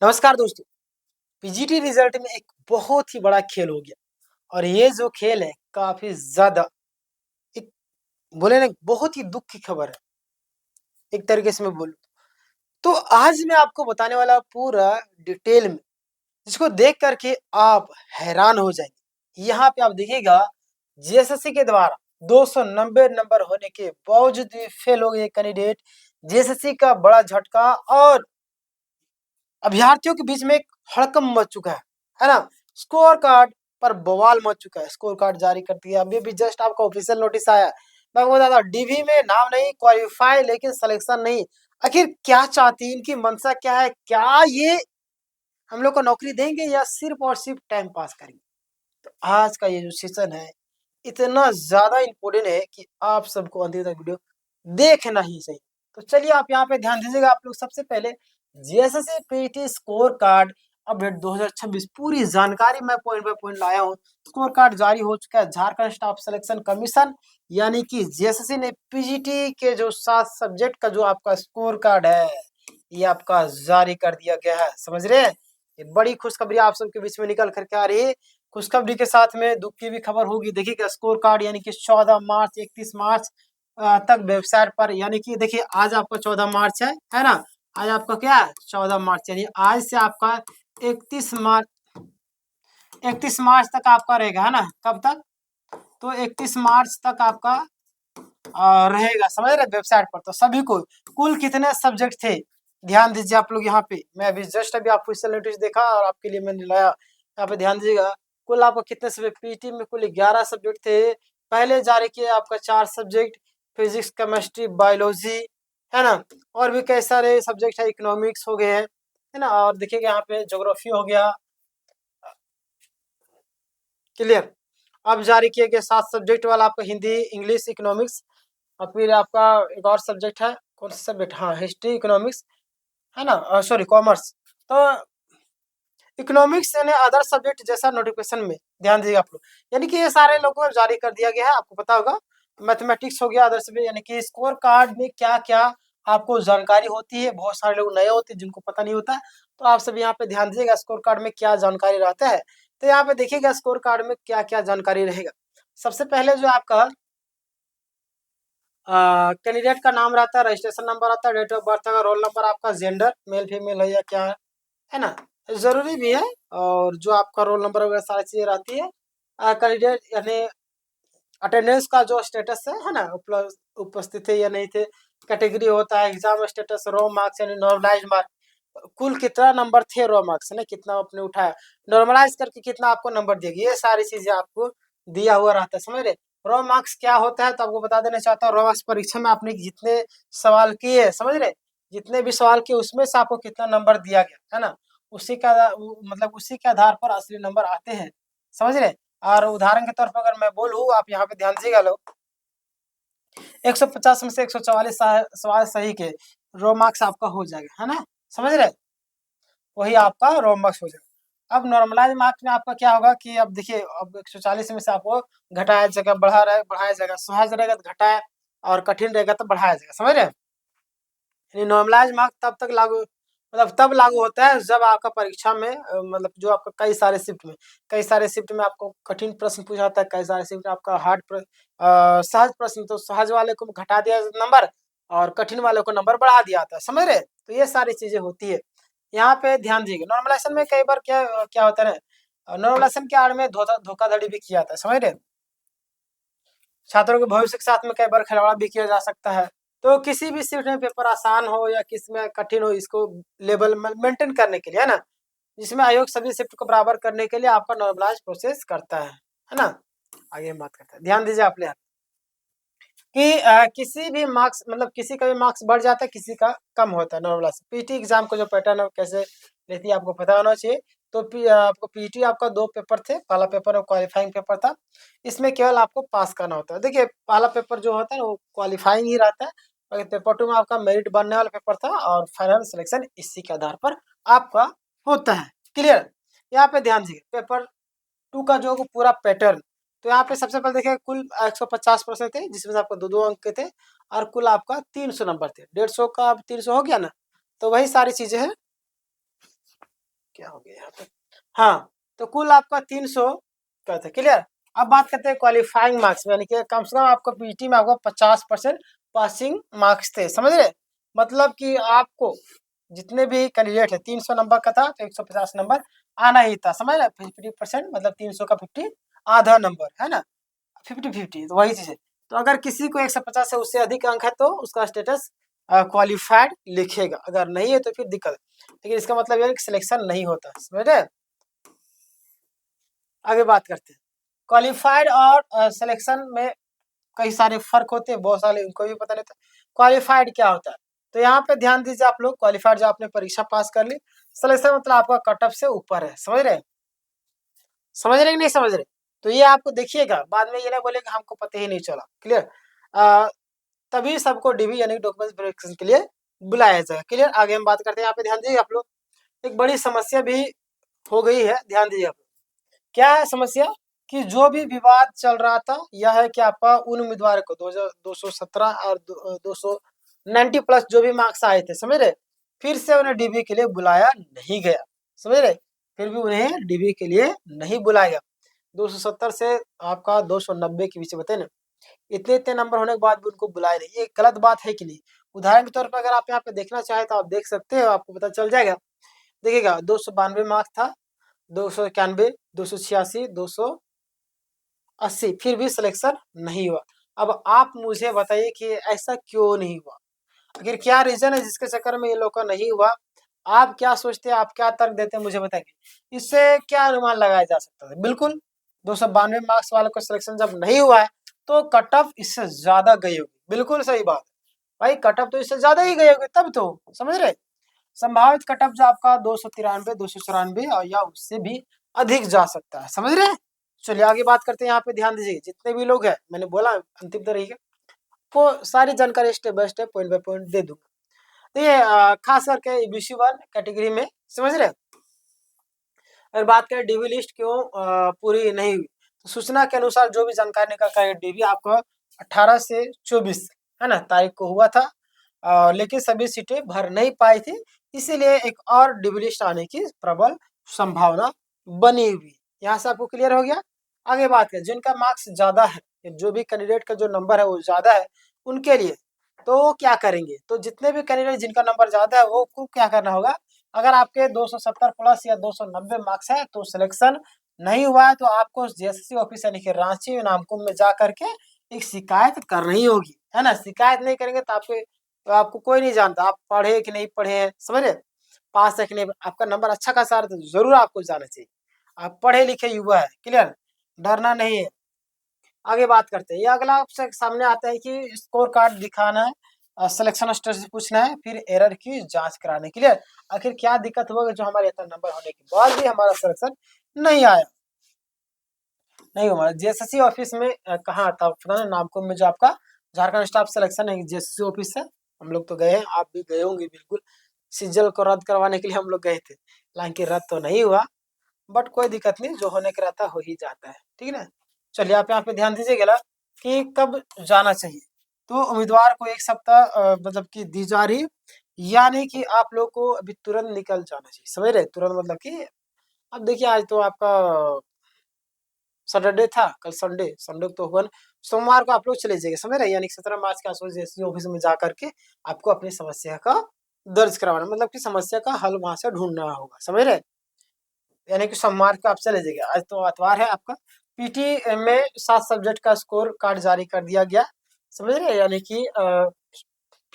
नमस्कार दोस्तों। PGT result में एक बहुत ही बड़ा खेल हो गया और ये जो खेल है काफी ज्यादा एक बोले ना बहुत ही दुख की खबर है। एक तरीके से मैं बोलूं तो आज मैं आपको बताने वाला पूरा डिटेल में, जिसको देख करके आप हैरान हो जाएंगे। यहाँ पे आप देखिएगा, जेएसएससी के द्वारा 290 नंबर होने के बावजूद भी फेल हो गए कैंडिडेट। जेएसएससी का बड़ा झटका और अभ्यर्थियों के बीच में एक हड़कंप मच चुका है ना। स्कोर कार्ड पर बवाल मच चुका है। स्कोर कार्ड जारी कर दिया, अभी भी जस्ट आपका ऑफिशियल नोटिस आया। मैं आपको बता दूं, डीवी में नाम नहीं, क्वालिफाई लेकिन सिलेक्शन नहीं। आखिर क्या चाहती है, इनकी मंशा क्या है? क्या ये हम लोग को नौकरी देंगे या सिर्फ और सिर्फ टाइम पास करेंगे? तो आज का ये जो सेशन है इतना ज्यादा इम्पोर्टेंट है कि आप सबको अंत तक वीडियो देखना ही चाहिए। तो चलिए आप यहाँ पे ध्यान दीजिएगा। आप लोग सबसे पहले JSSC PT score card update 2026 पूरी जानकारी मैं पॉइंट बाय पॉइंट लाया हूँ। स्कोर कार्ड जारी हो चुका है। झारखंड स्टाफ सिलेक्शन कमीशन यानी कि जेएसएससी ने पीजीटी के जो 7 सब्जेक्ट का जो आपका स्कोर कार्ड है ये आपका जारी कर दिया गया है। समझ रहे हैं? ये बड़ी खुशखबरी आप सबके बीच में निकल करके आ रही है। खुशखबरी के साथ में दुख की भी खबर होगी। देखिएगा स्कोर कार्ड यानी कि 14 मार्च 31 मार्च तक वेबसाइट पर, यानी कि देखिए आज आपका 14 मार्च है ना। आज आपका क्या है 14 मार्च, यानी आज से आपका 31 मार्च 31 मार्च तक आपका रहेगा, है ना। कब तक? तो 31 मार्च तक आपका रहेगा, समझ रहे वेबसाइट पर। तो सभी को कुल कितने सब्जेक्ट थे ध्यान दीजिए आप लोग। यहाँ पे मैं अभी जस्ट अभी आपको ऑफिशियल नोटिस देखा और आपके लिए मैंने लाया। यहाँ पे ध्यान दीजिएगा, कुल आपको कितने सब्जेक्ट पीटी में कुल 11 सब्जेक्ट थे। पहले जारी किए आपका 4 सब्जेक्ट, फिजिक्स केमिस्ट्री बायोलॉजी, है ना। और भी कई सारे सब्जेक्ट है, इकोनॉमिक्स हो गए हैं, है ना। और देखिएगा यहाँ पे ज्योग्राफी हो गया। क्लियर? अब जारी किए गए 7 सब्जेक्ट वाला आपका हिंदी, इंग्लिश, इकोनॉमिक्स और फिर आपका एक और सब्जेक्ट है, कौन सा सब्जेक्ट, हाँ हिस्ट्री इकोनॉमिक्स, है ना, सॉरी कॉमर्स। तो इकोनॉमिक्स यानी अदर सब्जेक्ट जैसा नोटिफिकेशन में ध्यान दीजिए आप लोग, यानी कि ये सारे लोगों को जारी कर दिया गया है। आपको पता होगा मैथमेटिक्स हो गया अदर सब्जेक्ट, यानी कि स्कोर कार्ड में क्या क्या आपको जानकारी होती है। बहुत सारे लोग नए होते हैं जिनको पता नहीं होता है, तो आप सब यहाँ पे ध्यान दीजिएगा स्कोर कार्ड में क्या जानकारी रहता है। तो यहाँ पे देखिएगा स्कोर कार्ड में क्या क्या जानकारी रहेगा। सबसे पहले जो आपका कैंडिडेट का नाम रहता है, रजिस्ट्रेशन नंबर आता है, डेट ऑफ बर्थ का, रोल नंबर, आपका जेंडर मेल फीमेल है या क्या है ना, जरूरी भी है। और जो आपका रोल नंबर वगैरह सारी चीजें रहती है। कैंडिडेट यानी अटेंडेंस का जो स्टेटस है ना, उपस्थित है या नहीं थे। कैटेगरी होता है एग्जाम स्टेटस, रो मार्क्स यानी नॉर्मलाइज मार्क, कुल कितना नंबर थे रो मार्क्स है ना, कितना आपने उठाया, नॉर्मलाइज करके कितना आपको नंबर देगी, ये सारी चीजें आपको दिया हुआ रहता है। समझ रहे? रो मार्क्स क्या होता है तो आपको बता देना चाहता हूँ। रो मार्क्स परीक्षा में आपने जितने सवाल किए, समझ रहे, जितने भी सवाल किए उसमें से आपको कितना नंबर दिया गया है ना, उसी का मतलब उसी के आधार पर असली नंबर आते हैं। समझ रहे? और उदाहरण के तौर पर अगर मैं बोलूँ, आप यहाँ पे ध्यान दीजिएगा लोग, 150 में से 144 सवाल सही के रो मार्क्स आपका हो जाएगा, है ना। समझ रहे? वही आपका रो मार्क्स हो जाएगा। अब नॉर्मलाइज मार्क्स में आपका क्या होगा कि अब देखिए, अब 140 में से आपको घटाया जाएगा, बढ़ाया जाएगा, सहज रहेगा तो घटाया और कठिन रहेगा तो बढ़ाया जाएगा। समझ रहे? नॉर्मलाइज मार्क तब तक लागू, मतलब तब लागू होता है जब आपका परीक्षा में मतलब जो आपका कई सारे शिफ्ट में आपको कठिन प्रश्न पूछा जाता है, कई सारे शिफ्ट में आपका सहज प्रश्न, तो सहज वाले को घटा दिया नंबर और कठिन वाले को नंबर बढ़ा दिया जाता है। समझ रहे? तो ये सारी चीजें होती है। यहाँ पे ध्यान दीजिएगा, नॉर्मलाइजेशन में कई बार क्या क्या होता है ना, नॉर्मलाइजेशन के आड़ में धोखाधड़ी भी किया जाता है। समझ रहे? छात्रों के भविष्य के साथ में कई बार खिलवाड़ भी किया जा सकता है। तो किसी भी शिफ्ट में पेपर आसान हो या किसी में कठिन हो, इसको लेवल मेंटेन करने के लिए, है ना, जिसमें आयोग सभी शिफ्ट को बराबर करने के लिए आपका नॉर्मलाइज प्रोसेस करता है ना। आगे हम बात करते हैं, ध्यान दीजिए आप लोग कि किसी भी मार्क्स, मतलब किसी का भी मार्क्स बढ़ जाता है, किसी का कम होता है। नॉर्मलाइज पीटी एग्जाम का जो पैटर्न है कैसे लेती है आपको पता होना चाहिए। तो आपको पीटी आपका 2 पेपर थे, पहला पेपर और क्वालिफाइंग पेपर था। इसमें केवल आपको पास करना होता है। देखिए पहला पेपर जो होता है वो क्वालिफाइंग ही रहता है, और पेपर 2 में आपका मेरिट बनने वाला पेपर था और फाइनल सिलेक्शन इसी के आधार पर आपका होता है। क्लियर? यहाँ पे ध्यान दीजिए पेपर 2 का जो पूरा पैटर्न। तो यहाँ पे सबसे पहले देखिए कुल 150 प्रश्न थे, जिसमें से आपको 2-2 अंक के थे, और कुल आपका 300 नंबर थे। 150 का अब 300 हो गया ना, तो वही सारी चीजें हैं। क्या हो गया यहाँ पे? हाँ, तो कुल आपका 300 का था, क्लियर। अब बात करते हैं क्वालिफाइंग मार्क्स में, यानी कि कम से कम आपको पीटी में आपको 50% पासिंग मार्क्स थे, समझ रहे। मतलब कि आपको जितने भी कैंडिडेट है 300 नंबर का था तो 150 नंबर आना ही था, समझ रहे। 50% मतलब 300 का 50 आधा नंबर है ना, 50-50 तो वही चीज है। तो अगर किसी को 150 से उससे अधिक अंक है तो उसका स्टेटस क्वालिफाइड लिखेगा, अगर नहीं है तो फिर दिक्कत है। लेकिन इसका मतलब यह है कि सिलेक्शन नहीं होता, समझ रहे। आगे बात करते हैं क्वालिफाइड और सिलेक्शन में कई सारे फर्क होते हैं, बहुत सारे उनको भी पता नहीं था क्वालिफाइड क्या होता है। तो यहाँ पे ध्यान दीजिए आप लोग, क्वालिफाइड जो आपने परीक्षा पास कर ली, सिलेक्शन मतलब आपका कट ऑफ से ऊपर है, समझ रहे, समझ रहे कि नहीं समझ रहे। तो ये आपको देखिएगा, बाद में ये ना बोले कि हमको पता ही नहीं चला, क्लियर। तभी सबको डीबी यानी डॉक्यूमेंट वेरिफिकेशन के लिए बुलाया जाएगा, क्लियर। आगे हम बात करते हैं, यहाँ पे ध्यान दीजिए आप लोग, एक बड़ी समस्या भी हो गई है, ध्यान दीजिए आप लोग। क्या है समस्या कि जो भी विवाद चल रहा था यह है कि आपका उन उम्मीदवार को 217 और 290 प्लस जो भी मार्क्स आए थे, समझ रहे, फिर से उन्हें डीबी के लिए बुलाया नहीं गया, समझ रहे, फिर भी उन्हें डीबी के लिए नहीं बुलाया गया। 270 से आपका 290 के बीच बताए ना, इतने इतने नंबर होने के बाद भी उनको बुलाया नहीं, ये गलत बात है कि नहीं। उदाहरण के तौर पर अगर आप यहाँ पे देखना चाहें तो आप देख सकते हो, आपको पता चल जाएगा। देखिएगा 292 मार्क्स था, 291, 286, 280, फिर भी सिलेक्शन नहीं हुआ। अब आप मुझे बताइए कि ऐसा क्यों नहीं हुआ, आखिर क्या रीजन है जिसके चक्कर में ये लोग का नहीं हुआ। आप क्या सोचते हैं, आप क्या तर्क देते हैं मुझे बताइए, इससे क्या अनुमान लगाया जा सकता है। बिल्कुल 292 मार्क्स वालों का सिलेक्शन जब नहीं हुआ है तो कट ऑफ इससे ज्यादा गई होगी, बिल्कुल सही बात है भाई, कट ऑफ तो इससे ज्यादा ही गई होगी तब तो, समझ रहे। संभावित कट ऑफ जो आपका 293, 294 और या उससे भी अधिक जा सकता है, समझ रहे हैं। चलिए आगे बात करते हैं, यहाँ पे ध्यान दीजिए, जितने भी लोग हैं मैंने बोला अंतिम तक रहिएगा, को सारी जानकारी step by step point by point दे दूंगा। तो ये खास करके EBC1 कैटेगरी में, समझ रहे। अगर बात करें डीबी लिस्ट क्यों पूरी नहीं हुई, तो सूचना के अनुसार जो भी जानकारी निकल कर डीबी आपको 18 से 24 है ना तारीख को हुआ था, लेकिन सभी सीटें भर नहीं पाई थी, इसीलिए एक और डीबी लिस्ट आने की प्रबल संभावना बनी हुई। यहाँ से आपको क्लियर हो गया। आगे बात करें जिनका मार्क्स ज्यादा है, जो भी कैंडिडेट का जो नंबर है वो ज्यादा है, उनके लिए तो वो क्या करेंगे, तो जितने भी कैंडिडेट जिनका नंबर ज्यादा है वो को क्या करना होगा, अगर आपके 270 प्लस या 290 मार्क्स है तो सिलेक्शन नहीं हुआ है तो आपको जेएसएससी ऑफिस यानी कि रांची नामकुम में जा करके एक शिकायत करनी होगी, है ना। शिकायत नहीं करेंगे तो आपको कोई नहीं जानता आप पढ़े कि नहीं पढ़े हैं, समझे, पास है कि नहीं, आपका नंबर अच्छा खासा है तो जरूर आपको जाना चाहिए, आप पढ़े लिखे युवा है, क्लियर, डरना नहीं है। आगे बात करते हैं, ये अगला आपसे सामने आता है कि स्कोर कार्ड दिखाना है, सिलेक्शन स्टेटस पूछना है, फिर एरर की जांच कराने के लिए, आखिर क्या दिक्कत हुआ जो हमारे इतना नंबर होने के बाद भी हमारा सिलेक्शन नहीं आया, नहीं हमारा जेएसएससी ऑफिस में कहाँ आता है नामकुम में, जो आपका झारखंड स्टाफ सिलेक्शन है जेएसएससी ऑफिस है, हम लोग तो गए हैं, आप भी गए होंगे बिल्कुल, सीजल को रद्द करवाने के लिए हम लोग गए थे, हालांकि रद्द तो नहीं हुआ, बट कोई दिक्कत नहीं, जो होने का रहता हो ही जाता है, ठीक है ना। चलिए आप यहाँ पे ध्यान दीजिएगा कि कब जाना चाहिए, तो उम्मीदवार को 1 सप्ताह मतलब कि दी जा रही, यानी कि आप लोग को अभी तुरंत निकल जाना चाहिए, समझ रहे, तुरंत मतलब कि अब देखिए आज तो आपका सैटरडे था, कल संडे, संडे तो हुआ ना, सोमवार को आप लोग चले जाइए, समझ रहे, यानी 17 मार्च के आसपास जैसे ऑफिस में जा करके आपको अपनी समस्या का दर्ज करवाना, मतलब कि समस्या का हल वहां से ढूंढना होगा, समझ रहे, यानी कि सोमवार को आप चले जाइए, आज तो इतवार है आपका। पीटी में 7 सब्जेक्ट का स्कोर कार्ड जारी कर दिया गया, समझ रहे, यानी कि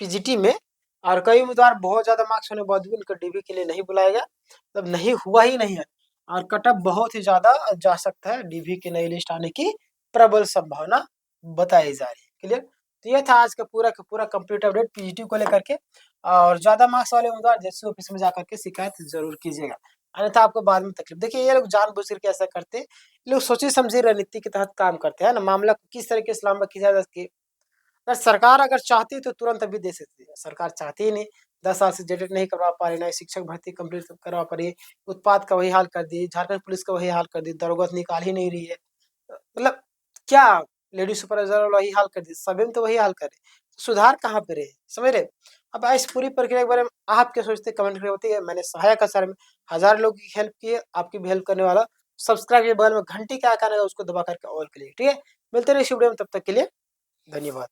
पीजीटी में, और कई उम्मीदवार बहुत ज्यादा मार्क्स होने के बाद भी उनको डीबी के लिए नहीं बुलाया गया, मतलब नहीं हुआ ही नहीं है, और कट ऑफ बहुत ही ज्यादा जा सकता है, डीबी की नई लिस्ट आने की प्रबल संभावना बताई जा रही है, क्लियर। तो ये था आज का पूरा कंप्लीट अपडेट पीजीटी को लेकर के, और ज्यादा मार्क्स वाले उम्मीदवार जैसे ऑफिस में जाकर के शिकायत जरूर कीजिएगा, अन्यथा आपको बाद में तकलीफ। देखिए ये लोग जानबूझ करके ऐसा करते हैं, ये लोग सोची समझी रणनीति के तहत काम करते हैं ना, मामला को किस तरीके से लंबा किया जा सके, अगर सरकार अगर चाहती तो तुरंत अभी दे सकती है, सरकार चाहती ही नहीं, 10 साल से जेटेट नहीं करवा पा रही, ना ही शिक्षक भर्ती कंप्लीट करवा पा रही है, उत्पाद का वही हाल कर दी, झारखंड पुलिस का वही हाल कर दी, दारोगा तो निकाल ही नहीं रही है, मतलब क्या, लेडी सुपरवाइजर वाला वही हाल कर दी, सभी में तो वही हाल कर रहे, सुधार कहाँ पे रहे, समझ रहे। अब इस पूरी प्रक्रिया के बारे में आप क्या सोचते हैं कमेंट करके बताइए। मैंने सहायक सर में 1000 लोगों की हेल्प की है, आपकी भी हेल्प करने वाला। सब्सक्राइब के बगल में घंटी का आइकन है उसको दबा करके ऑल के लिए, ठीक है। मिलते रहिए इस वीडियो में, तब तक के लिए धन्यवाद।